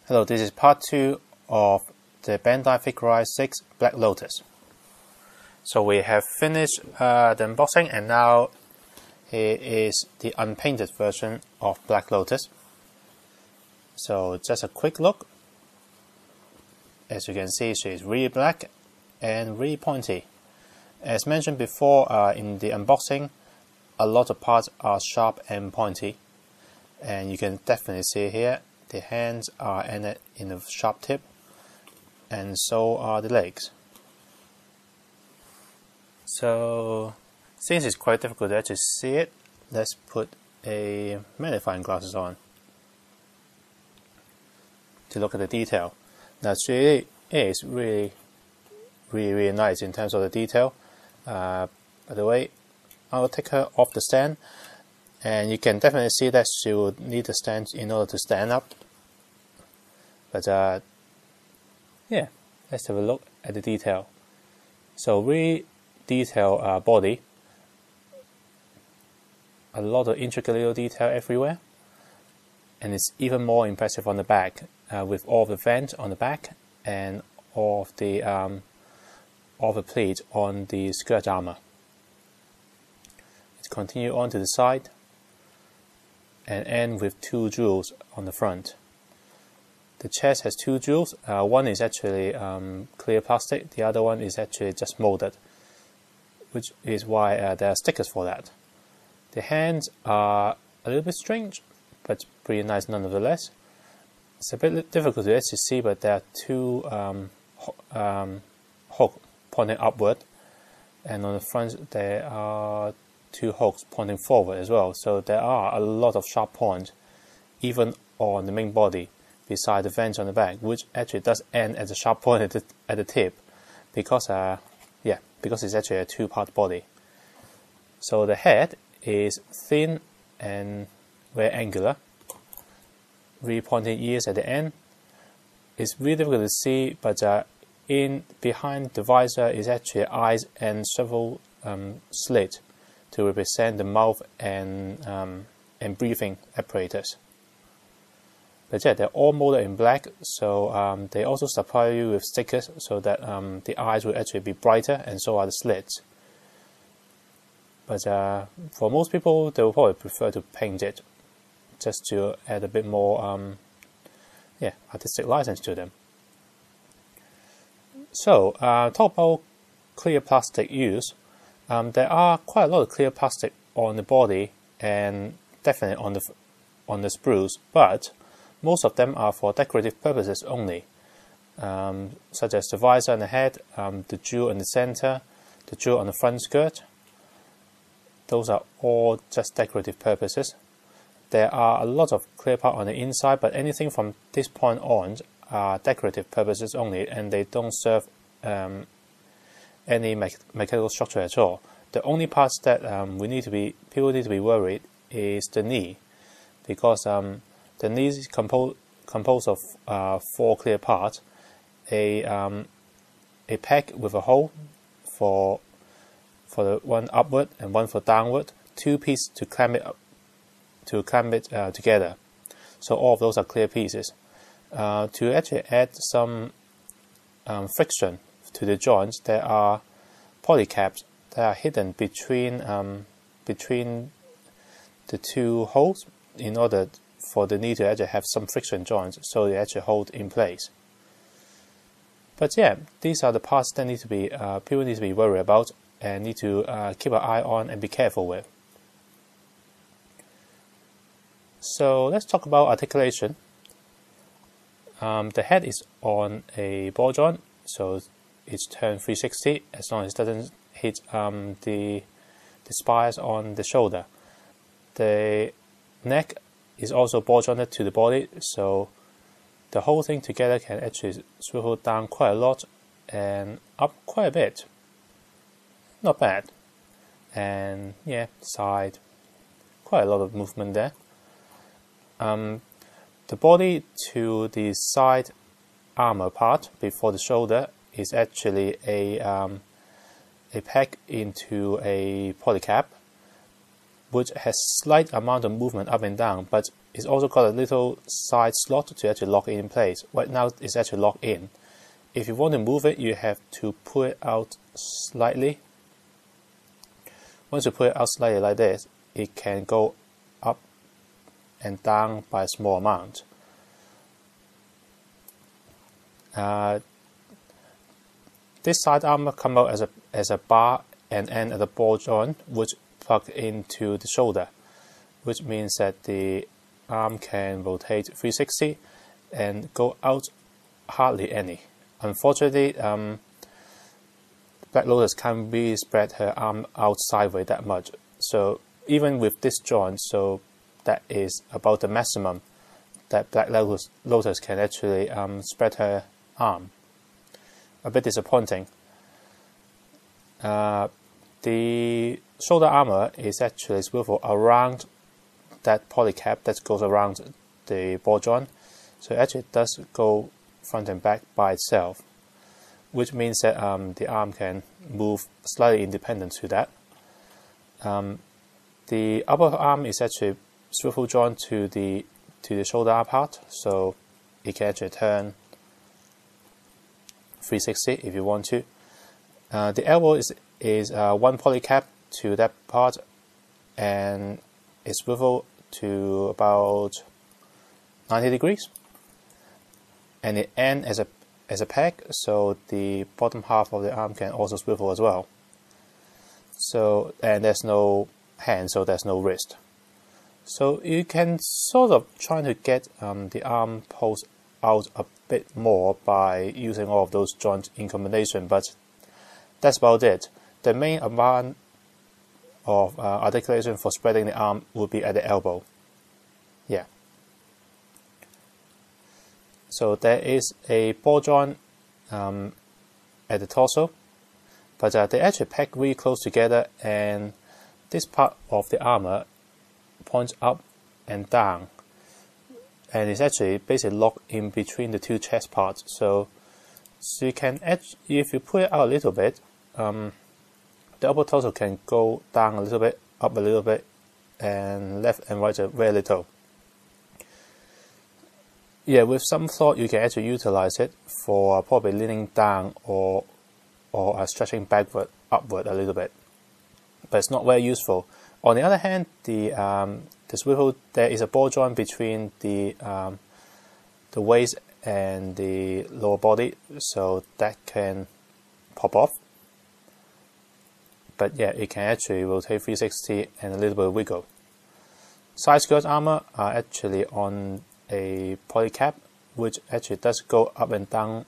Hello, this is part 2 of the Bandai Figure 6 Black Lotus. So we have finished the unboxing, and now here is the unpainted version of Black Lotus. So just a quick look. As you can see, she is really black and really pointy. As mentioned before in the unboxing, a lot of parts are sharp and pointy, and you can definitely see here the hands are in a sharp tip, and so are the legs. So since it's quite difficult to actually see it, let's put a magnifying glasses on to look at the detail. Now she is really nice in terms of the detail. By the way, I'll take her off the stand, and you can definitely see that she would need a stand in order to stand up. But yeah, let's have a look at the detail. So really detailed body, a lot of intricate little detail everywhere, and it's even more impressive on the back with all the vents on the back and all of the pleat on the skirt armor. Let's continue on to the side and end with 2 jewels on the front. The chest has 2 jewels. One is actually clear plastic, the other one is actually just molded, which is why there are stickers for that. The hands are a little bit strange, but pretty nice nonetheless. It's a bit difficult to actually see, but there are 2 hooks pointing upward, and on the front there are 2 hooks pointing forward as well. So there are a lot of sharp points, even on the main body, beside the vents on the back, which actually does end at a sharp point at the tip, because because it's actually a 2-part body. So the head is thin and very angular, really pointed ears at the end. It's really difficult to see, but behind the visor is actually eyes and several slits to represent the mouth and breathing apparatus. But yeah, they're all molded in black, so they also supply you with stickers so that the eyes will actually be brighter, and so are the slits. But for most people, they will probably prefer to paint it, just to add a bit more artistic license to them. So talk about clear plastic use. There are quite a lot of clear plastic on the body and definitely on the sprues, but most of them are for decorative purposes only, such as the visor and the head, the jewel in the center, the jewel on the front skirt. Those are all just decorative purposes. There are a lot of clear part on the inside, but anything from this point on are decorative purposes only, and they don't serve any mechanical structure at all. The only parts that people need to be worried is the knee, because the knee is composed of 4 clear parts: a peg with a hole for the one upward and one for downward, 2 pieces to clamp it together. So all of those are clear pieces. To actually add some friction to the joints, there are polycaps that are hidden between the 2 holes in order for the knee to actually have some friction joints, so they actually hold in place. But yeah, these are the parts that people need to be worried about and need to keep an eye on and be careful with. So let's talk about articulation. The head is on a ball joint, so it's turned 360 as long as it doesn't hit the spires on the shoulder. The neck is also ball jointed to the body, so the whole thing together can actually swivel down quite a lot and up quite a bit. Not bad. And yeah, side, quite a lot of movement there. The body to the side armor part before the shoulder is actually a peg into a polycap, which has slight amount of movement up and down, but it's also got a little side slot to actually lock it in place. Right now it's actually locked in. If you want to move it, you have to pull it out slightly. Once you pull it out slightly like this, it can go up and down by a small amount. This side armor comes out as a bar and end at the ball joint, which plug into the shoulder, which means that the arm can rotate 360 and go out hardly any. Unfortunately, Black Lotus can't really spread her arm out sideways that much. So even with this joint, so that is about the maximum that Black Lotus can actually spread her arm. A bit disappointing. The shoulder armor is actually swivel around that poly cap that goes around the ball joint, so it actually does go front and back by itself, which means that the arm can move slightly independent to that. The upper arm is actually swivel joint to the shoulder part, so it can actually turn 360 if you want to. The elbow is one poly cap to that part, and it's swivel to about 90 degrees, and it ends as a peg, so the bottom half of the arm can also swivel as well. So, and there's no hand, so there's no wrist. So you can sort of try to get the arm pulls out a bit more by using all of those joints in combination, but that's about it. The main amount of articulation for spreading the arm would be at the elbow. Yeah. So there is a ball joint at the torso, but they actually pack really close together, and this part of the armor points up and down, and it's actually basically locked in between the two chest parts. So you can if you pull it out a little bit, the upper torso can go down a little bit, up a little bit, and left and right a very little. Yeah, with some thought you can actually utilize it for probably leaning down or stretching backward, upward a little bit, but it's not very useful. On the other hand, the swivel, there is a ball joint between the waist and the lower body, so that can pop off. But yeah, it can actually rotate 360 and a little bit of wiggle. Side skirt armor are actually on a poly cap, which actually does go up and down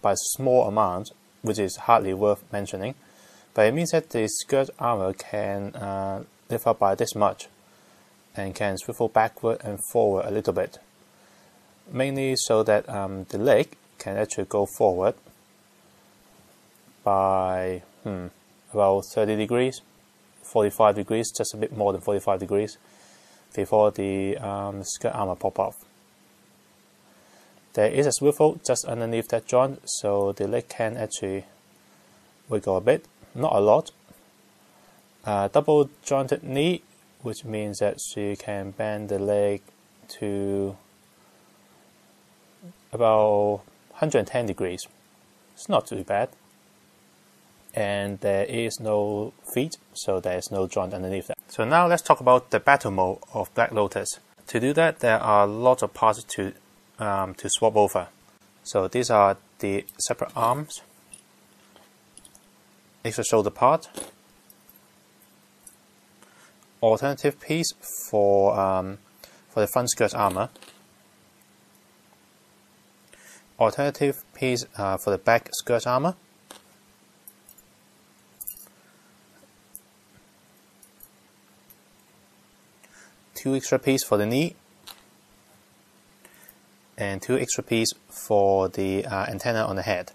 by a small amount, which is hardly worth mentioning. But it means that the skirt armor can lift up by this much and can swivel backward and forward a little bit, mainly so that the leg can actually go forward by about 30 degrees, 45 degrees, just a bit more than 45 degrees before the skirt armor pop off. There is a swivel just underneath that joint, so the leg can actually wiggle a bit, not a lot. Double jointed knee, which means that you can bend the leg to about 110 degrees. It's not too bad. And there is no feet, so there is no joint underneath that. So now let's talk about the battle mode of Black Lotus. To do that, there are lots of parts to swap over. So these are the separate arms, extra shoulder part, alternative piece for the front skirt armor, alternative piece for the back skirt armor, two extra piece for the knee, and two extra piece for the antenna on the head.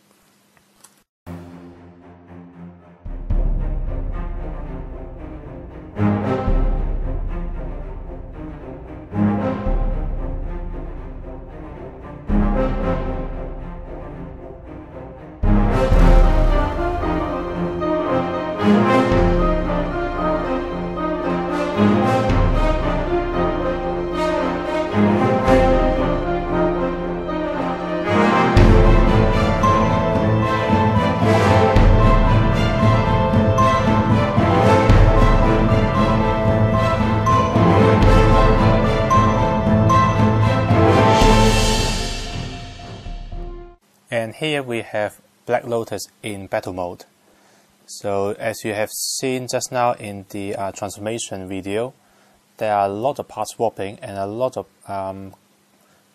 And here we have Black Lotus in battle mode. So as you have seen just now in the transformation video, there are a lot of part swapping and a lot of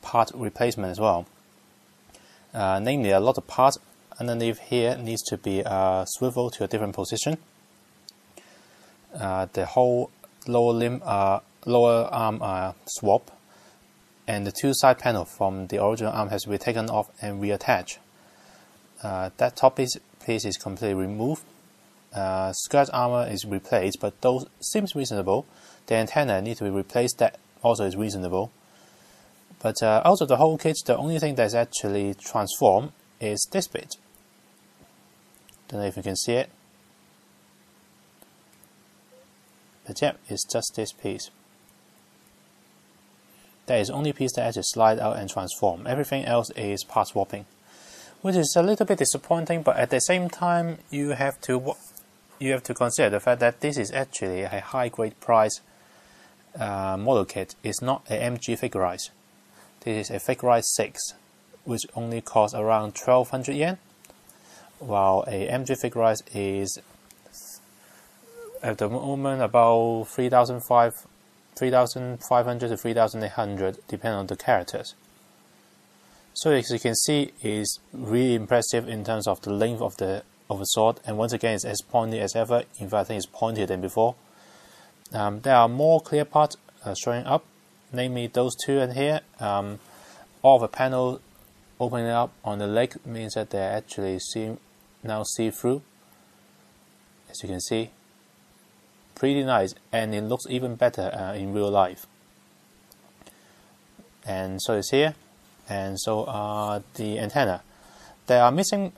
part replacement as well. Namely, a lot of parts underneath here needs to be swiveled to a different position. The whole lower arm swap, and the two side panel from the original arm has to be taken off and reattached. That top piece is completely removed. Skirt armor is replaced, but those seems reasonable. The antenna need to be replaced, that also is reasonable. But out of the whole kit, the only thing that's actually transformed is this bit. Don't know if you can see it. But yeah, it's just this piece. That is the only piece that actually slide out and transform. Everything else is part swapping, which is a little bit disappointing. But at the same time, you have to consider the fact that this is actually a high grade price model kit. It's not a MG Figurize. This is a Figurize 6, which only costs around 1,200 yen, while a MG Figurize is at the moment about 3,500 to 3,800, depending on the characters. So as you can see, it's really impressive in terms of the length of the sword, and once again it's as pointy as ever. In fact, I think it's pointier than before. There are more clear parts showing up, namely those two in here. All the panel opening up on the leg means that they're actually now see-through. As you can see, pretty nice, and it looks even better in real life. And so it's here, and so are the antenna. They are missing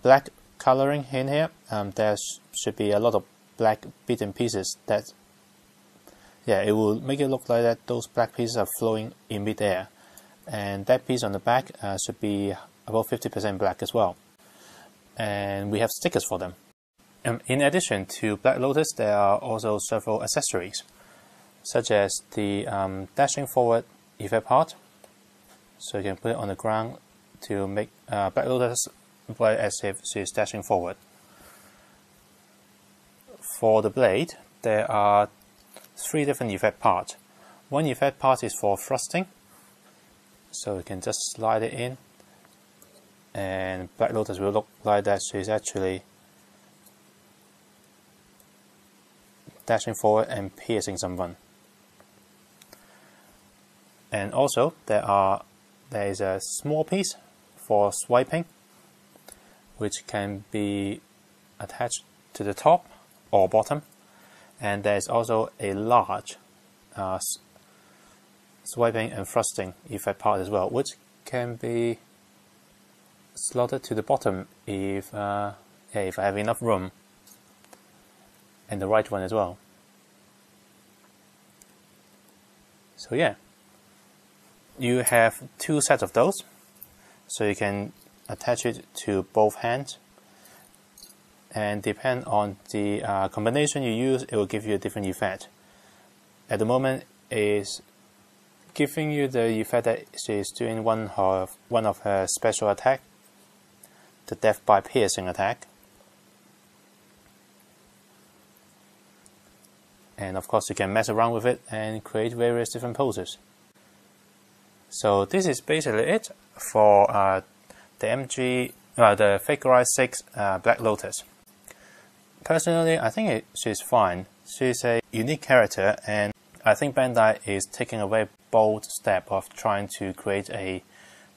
black coloring in here. There should be a lot of black bitten pieces that, yeah, it will make it look like that those black pieces are flowing in mid-air. And that piece on the back should be about 50% black as well. And we have stickers for them. In addition to Black Lotus, there are also several accessories, such as the dashing forward effect part. So you can put it on the ground to make Black Lotus play as if she is dashing forward. For the blade, there are 3 different effect parts. One effect part is for thrusting, so you can just slide it in, and Black Lotus will look like that she's actually dashing forward and piercing someone. And also there is a small piece for swiping, which can be attached to the top or bottom, and there is also a large swiping and thrusting effect part as well, which can be slotted to the bottom if I have enough room, and the right one as well. So yeah, you have 2 sets of those, so you can attach it to both hands, and depend on the combination you use, it will give you a different effect. At the moment, is giving you the effect that she is doing one of her special attack, the death by piercing attack. And of course you can mess around with it and create various different poses. So this is basically it for the Figurize 6 Black Lotus. Personally, I think she's fine. She's a unique character, and I think Bandai is taking a very bold step of trying to create a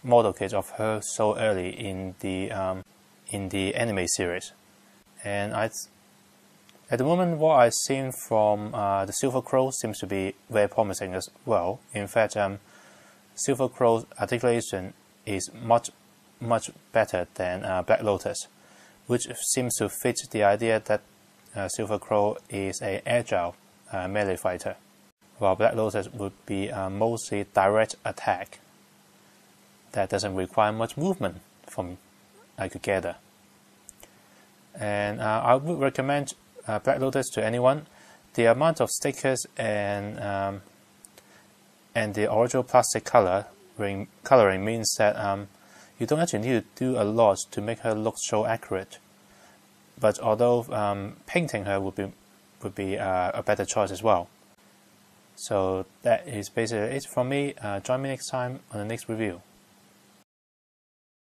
model kit of her so early in the anime series. And at the moment, what I've seen from the Silver Crow seems to be very promising as well. In fact, Silver Crow's articulation is much better than Black Lotus, which seems to fit the idea that Silver Crow is an agile melee fighter, while Black Lotus would be mostly direct attack that doesn't require much movement from I could gather. And I would recommend Black Lotus to anyone. The amount of stickers and the original plastic coloring means that you don't actually need to do a lot to make her look so accurate. But although painting her would be a better choice as well. So that is basically it from me. Join me next time on the next review.